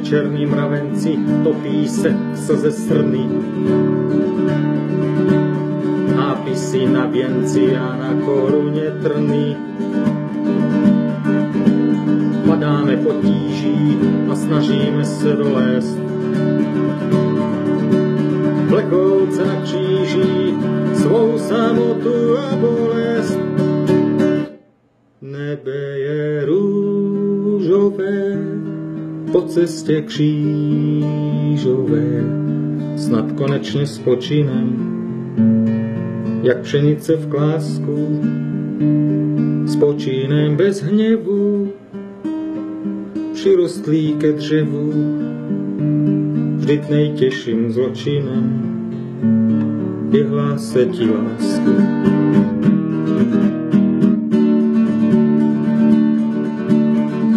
černý mravenci, topí se v slze srny. Nápisy na věnci a na koruně trny. Padáme potíží a snažíme se dolézt. Vlekouce na kříži svou samotu a bolest. Nebe je růžové po cestě křížové, snad konečně spočinem, jak pšenice v klásku, spočinem bez hněvu, přirostlý ke dřevu, vždyť nejtěžším zločinem je hlásat ti lásku.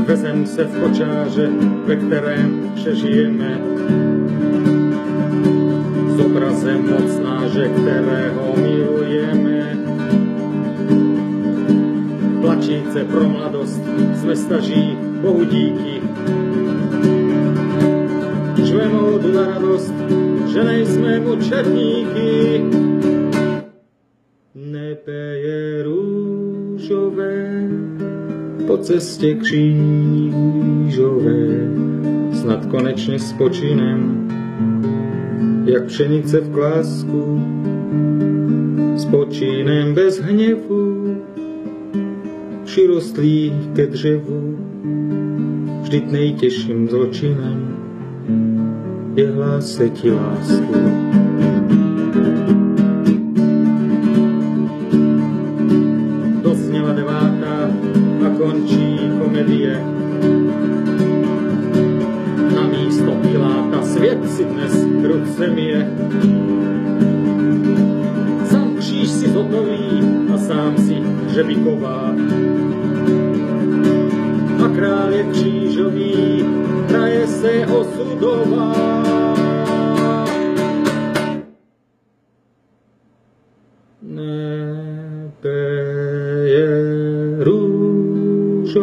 Vezem se v kočáře, ve kterém přežijeme, s obrazem mocnáře, kterého milujeme. Plačíce pro mladost, jsme staří, Bohu díky. Žveme odu na radost, že nejsme mučedníky. Nebe je růžové po cestě křížové, snad konečně spočinem, jak pšenice v klásku, spočinem bez hněvu, přirostlý ke dřevu, vždyť nejtěžším zločinem je hlásat ti lásku. Dozněla 9. a končí komedie. Na místo Piláta svět si dnes ruce myje. Sám kříž si zhotoví a sám si hřebíková. A král je křížový, hraje se osudová. Nebe je růžové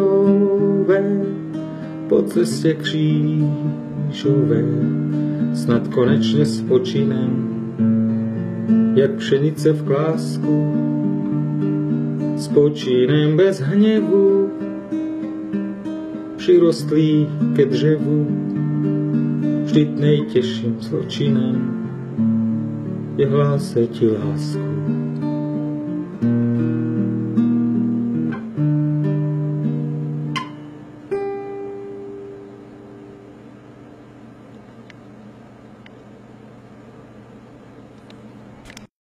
po cestě křížové, snad konečně spočinem, jak pšenice v klásku, spočinem bez hněvu, přirostlý ke dřevu, vždyť nejtěžším zločinem je hlásat ti lásku.